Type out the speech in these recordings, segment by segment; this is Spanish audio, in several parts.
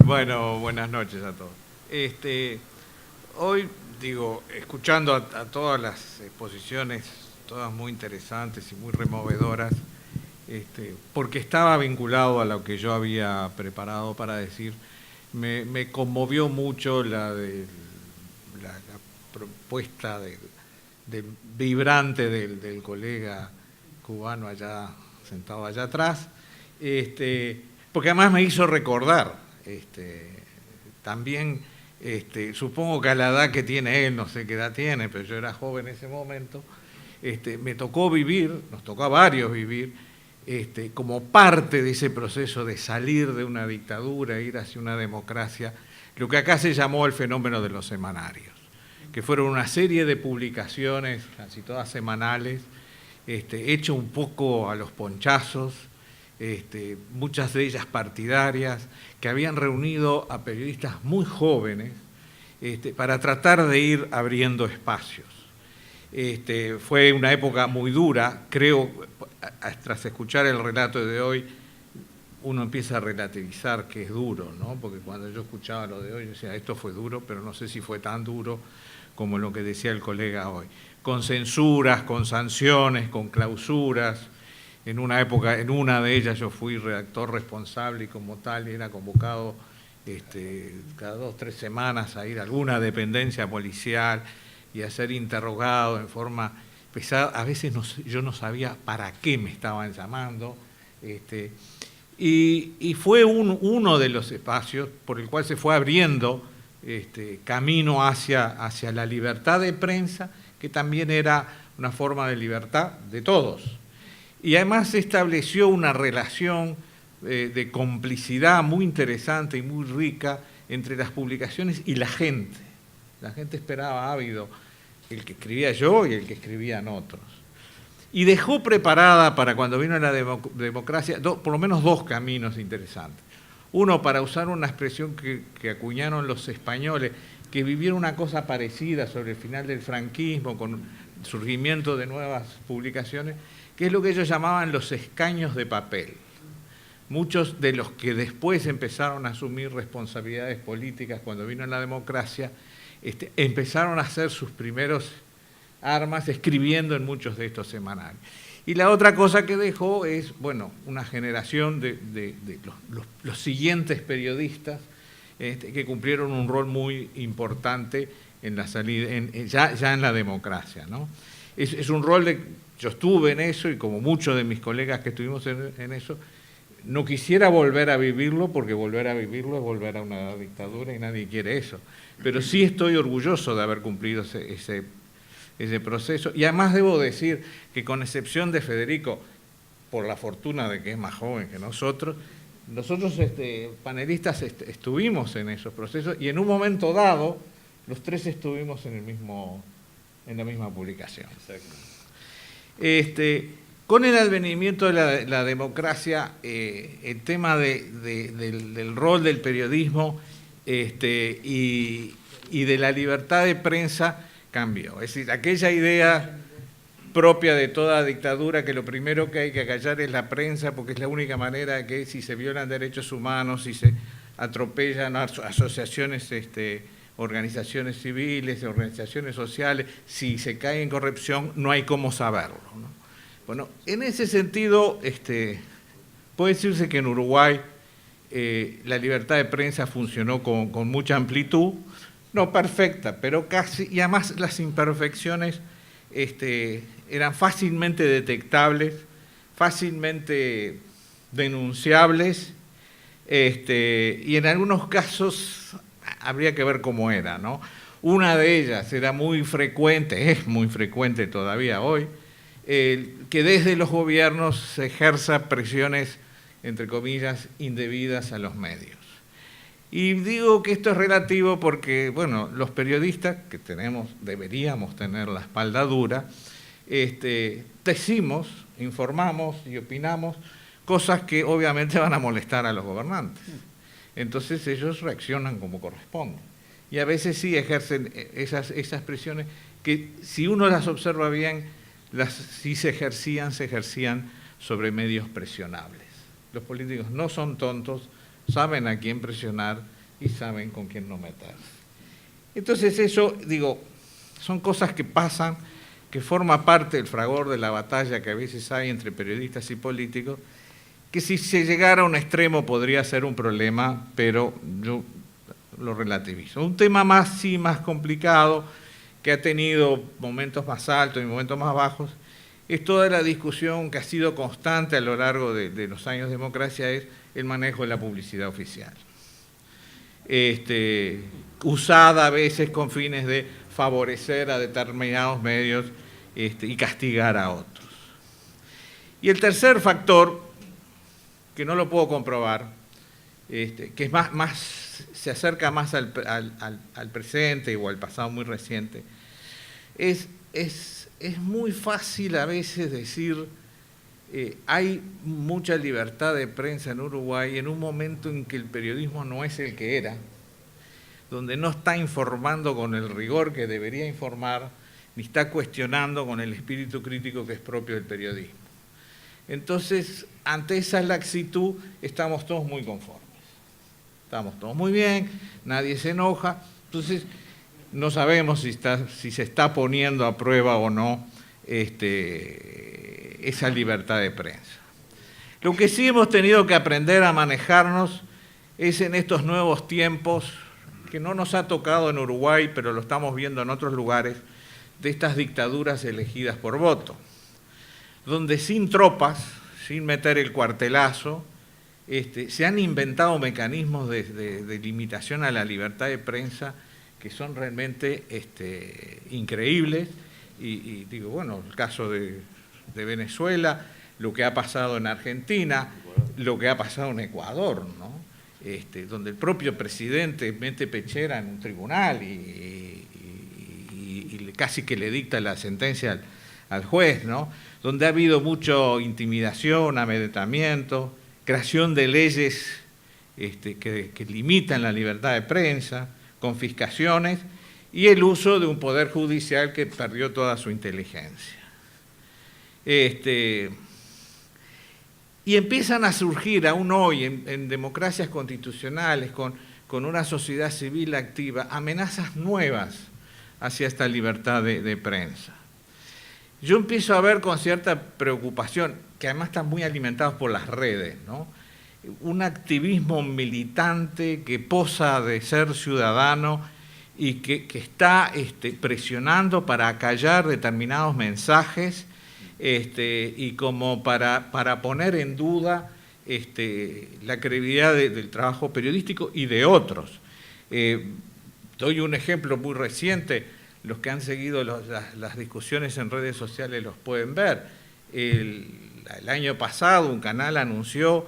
Bueno, buenas noches a todos. Hoy, escuchando a todas las exposiciones, todas muy interesantes y muy removedoras, porque estaba vinculado a lo que yo había preparado para decir, me conmovió mucho la propuesta vibrante del colega cubano allá, sentado allá atrás, porque además me hizo recordar también, supongo que a la edad que tiene él, no sé qué edad tiene, pero yo era joven en ese momento, me tocó vivir, nos tocó a varios vivir, como parte de ese proceso de salir de una dictadura, ir hacia una democracia, lo que acá se llamó el fenómeno de los semanarios, que fueron una serie de publicaciones, casi todas semanales, hecho un poco a los ponchazos, muchas de ellas partidarias, que habían reunido a periodistas muy jóvenes para tratar de ir abriendo espacios. Fue una época muy dura, creo, tras escuchar el relato de hoy, uno empieza a relativizar que es duro, ¿no? Porque cuando yo escuchaba lo de hoy, yo decía, esto fue duro, pero no sé si fue tan duro como lo que decía el colega hoy. Con censuras, con sanciones, con clausuras. En una época, en una de ellas yo fui redactor responsable y como tal era convocado cada 2 o 3 semanas a ir a alguna dependencia policial y a ser interrogado en forma pesada. A veces yo no sabía para qué me estaban llamando. Y fue uno de los espacios por el cual se fue abriendo camino hacia la libertad de prensa, que también era una forma de libertad de todos. Y además se estableció una relación de complicidad muy interesante y muy rica entre las publicaciones y la gente. La gente esperaba ávido el que escribía yo y el que escribían otros. Y dejó preparada para cuando vino la democracia por lo menos 2 caminos interesantes. Uno, para usar una expresión que acuñaron los españoles, que vivieron una cosa parecida sobre el final del franquismo, con el surgimiento de nuevas publicaciones, que es lo que ellos llamaban los escaños de papel. Muchos de los que después empezaron a asumir responsabilidades políticas cuando vino la democracia, empezaron a hacer sus primeros armas escribiendo en muchos de estos semanarios. Y la otra cosa que dejó es, bueno, una generación de los siguientes periodistas que cumplieron un rol muy importante en la salida, ya en la democracia, ¿no? Es un rol yo estuve en eso y como muchos de mis colegas que estuvimos en eso, no quisiera volver a vivirlo porque volver a vivirlo es volver a una dictadura y nadie quiere eso. Pero sí estoy orgulloso de haber cumplido ese proceso. Y además debo decir que con excepción de Federico, por la fortuna de que es más joven que nosotros panelistas estuvimos en esos procesos y en un momento dado los 3 estuvimos en la misma publicación. Exacto. Con el advenimiento de la democracia, el tema del rol del periodismo y de la libertad de prensa cambió. Es decir, aquella idea propia de toda dictadura que lo primero que hay que acallar es la prensa porque es la única manera que si se violan derechos humanos, si se atropellan asociaciones, organizaciones civiles, organizaciones sociales, si se cae en corrupción, no hay cómo saberlo, ¿no? Bueno, en ese sentido, puede decirse que en Uruguay la libertad de prensa funcionó con mucha amplitud, no perfecta, pero casi, y además las imperfecciones eran fácilmente detectables, fácilmente denunciables, y en algunos casos habría que ver cómo era, ¿no? Una de ellas era muy frecuente, es muy frecuente todavía hoy, que desde los gobiernos se ejerza presiones, entre comillas, indebidas a los medios. Y digo que esto es relativo porque, bueno, los periodistas que deberíamos tener la espalda dura, decimos, informamos y opinamos cosas que obviamente van a molestar a los gobernantes. Entonces ellos reaccionan como corresponde. Y a veces sí ejercen esas presiones que si uno las observa bien, si se ejercían sobre medios presionables. Los políticos no son tontos, saben a quién presionar y saben con quién no meterse. Entonces eso, digo, son cosas que pasan, que forma parte del fragor de la batalla que a veces hay entre periodistas y políticos, que si se llegara a un extremo podría ser un problema, pero yo lo relativizo. Un tema más, sí, más complicado, que ha tenido momentos más altos y momentos más bajos, es toda la discusión que ha sido constante a lo largo de los años de democracia, es el manejo de la publicidad oficial. Usada a veces con fines de favorecer a determinados medios y castigar a otros. Y el tercer factor, que no lo puedo comprobar, que es se acerca más al presente o al pasado muy reciente, es muy fácil a veces decir, hay mucha libertad de prensa en Uruguay en un momento en que el periodismo no es el que era, donde no está informando con el rigor que debería informar, ni está cuestionando con el espíritu crítico que es propio del periodismo. Entonces, ante esa laxitud, estamos todos muy conformes. Estamos todos muy bien, nadie se enoja, entonces no sabemos si se está poniendo a prueba o no esa libertad de prensa. Lo que sí hemos tenido que aprender a manejarnos es en estos nuevos tiempos, que no nos ha tocado en Uruguay, pero lo estamos viendo en otros lugares, de estas dictaduras elegidas por voto, donde sin tropas, sin meter el cuartelazo, se han inventado mecanismos de limitación a la libertad de prensa que son realmente increíbles, y digo, bueno, el caso de Venezuela, lo que ha pasado en Argentina, lo que ha pasado en Ecuador, ¿no? Donde el propio presidente mete pechera en un tribunal y casi que le dicta la sentencia al juez, ¿no? Donde ha habido mucha intimidación, amedrentamiento, creación de leyes que limitan la libertad de prensa, confiscaciones y el uso de un poder judicial que perdió toda su inteligencia. Y empiezan a surgir aún hoy en democracias constitucionales con una sociedad civil activa amenazas nuevas hacia esta libertad de prensa. Yo empiezo a ver con cierta preocupación, que además están muy alimentados por las redes, ¿no? Un activismo militante que posa de ser ciudadano y que está presionando para acallar determinados mensajes y como para poner en duda la credibilidad del trabajo periodístico y de otros. Doy un ejemplo muy reciente. Los que han seguido las discusiones en redes sociales los pueden ver. El año pasado un canal anunció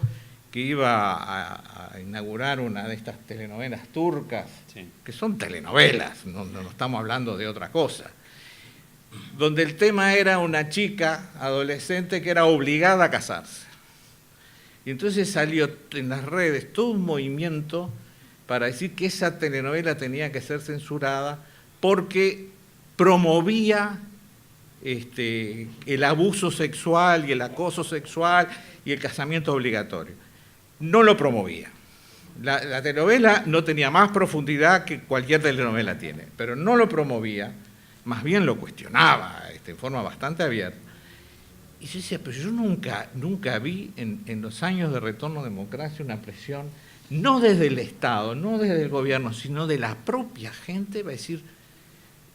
que iba a inaugurar una de estas telenovelas turcas, sí, que son telenovelas, no estamos hablando de otra cosa, donde el tema era una chica adolescente que era obligada a casarse. Y entonces salió en las redes todo un movimiento para decir que esa telenovela tenía que ser censurada porque promovía el abuso sexual y el acoso sexual y el casamiento obligatorio. No lo promovía. La telenovela no tenía más profundidad que cualquier telenovela tiene, pero no lo promovía, más bien lo cuestionaba en forma bastante abierta. Y yo decía, pero yo nunca vi en los años de retorno a democracia una presión, no desde el Estado, no desde el gobierno, sino de la propia gente, va a decir,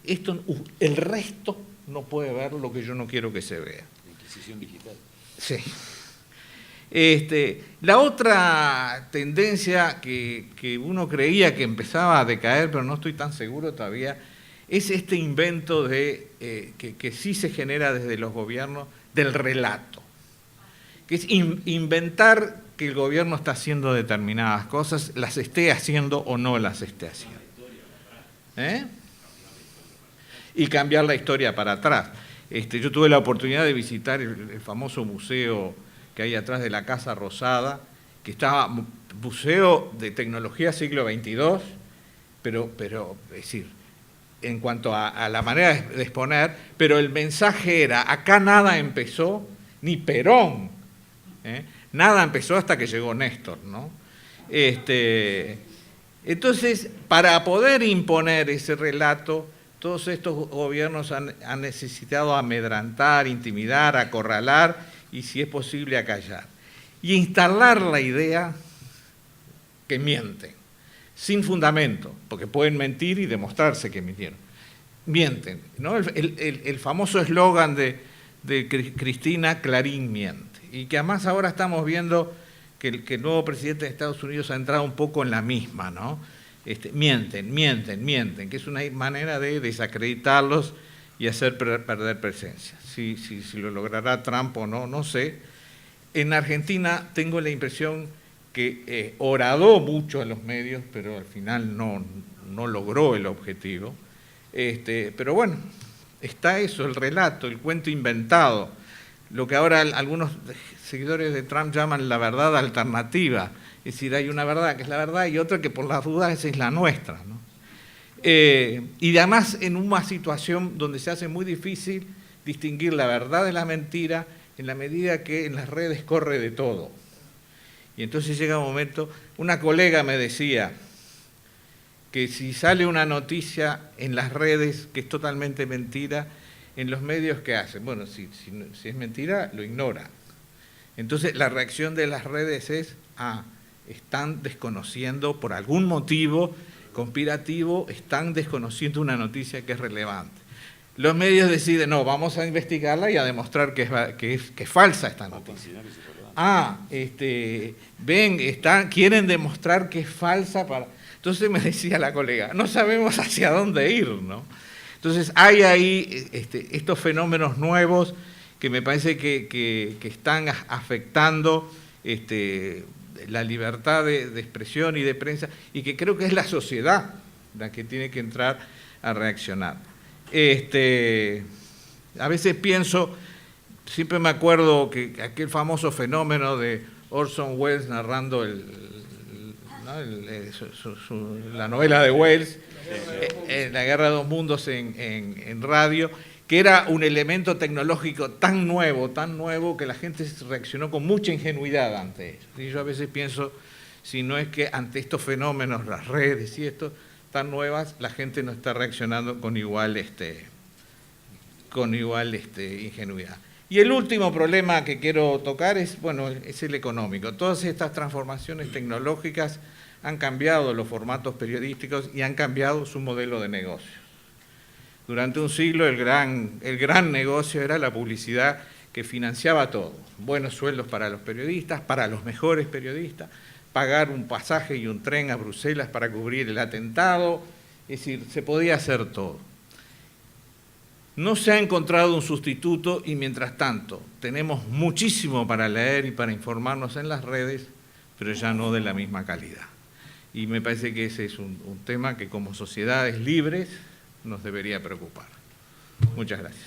el resto no puede ver lo que yo no quiero que se vea. La Inquisición digital. Sí. La otra tendencia que uno creía que empezaba a decaer, pero no estoy tan seguro todavía, es este invento que sí se genera desde los gobiernos del relato, que es inventar que el gobierno está haciendo determinadas cosas, las esté haciendo o no las esté haciendo. Y cambiar la historia para atrás. Yo tuve la oportunidad de visitar el famoso museo que hay atrás de la Casa Rosada, que estaba museo de tecnología siglo XXII, pero es decir, en cuanto a la manera de exponer, pero el mensaje era, acá nada empezó, ni Perón, nada empezó hasta que llegó Néstor, ¿no? Entonces, para poder imponer ese relato, todos estos gobiernos han necesitado amedrentar, intimidar, acorralar y, si es posible, acallar. Y instalar la idea que mienten, sin fundamento, porque pueden mentir y demostrarse que mintieron. Mienten, ¿no? El famoso eslogan de Cristina, Clarín miente. Y que además ahora estamos viendo que el nuevo presidente de Estados Unidos ha entrado un poco en la misma, ¿no? Mienten, que es una manera de desacreditarlos y hacer perder presencia. Si lo logrará Trump o no, no sé. En Argentina tengo la impresión que horadó mucho en los medios, pero al final no logró el objetivo. Pero bueno, está eso, el relato, el cuento inventado, lo que ahora algunos seguidores de Trump llaman la verdad alternativa. Es decir, hay una verdad que es la verdad y otra que por las dudas es la nuestra, ¿no? Y además en una situación donde se hace muy difícil distinguir la verdad de la mentira en la medida que en las redes corre de todo. Y entonces llega un momento, una colega me decía que si sale una noticia en las redes que es totalmente mentira, en los medios, ¿qué hacen? Bueno, si es mentira, lo ignoran. Entonces la reacción de las redes es, están desconociendo por algún motivo conspirativo, están desconociendo una noticia que es relevante. Los medios deciden, no, vamos a investigarla y a demostrar que es falsa esta noticia. Quieren demostrar que es falsa para... Entonces me decía la colega, no sabemos hacia dónde ir, ¿no? Entonces hay ahí estos fenómenos nuevos que me parece que están afectando la libertad de expresión y de prensa, y que creo que es la sociedad la que tiene que entrar a reaccionar. A veces pienso, siempre me acuerdo que aquel famoso fenómeno de Orson Welles narrando la novela de Wells, La Guerra de los Mundos en radio, que era un elemento tecnológico tan nuevo, que la gente reaccionó con mucha ingenuidad ante eso. Y yo a veces pienso, si no es que ante estos fenómenos, las redes y esto, tan nuevas, la gente no está reaccionando con igual ingenuidad. Y el último problema que quiero tocar es el económico. Todas estas transformaciones tecnológicas han cambiado los formatos periodísticos y han cambiado su modelo de negocio. Durante un siglo el gran negocio era la publicidad, que financiaba todo. Buenos sueldos para los periodistas, para los mejores periodistas, pagar un pasaje y un tren a Bruselas para cubrir el atentado, es decir, se podía hacer todo. No se ha encontrado un sustituto y mientras tanto tenemos muchísimo para leer y para informarnos en las redes, pero ya no de la misma calidad. Y me parece que ese es un tema que como sociedades libres nos debería preocupar. Muchas gracias.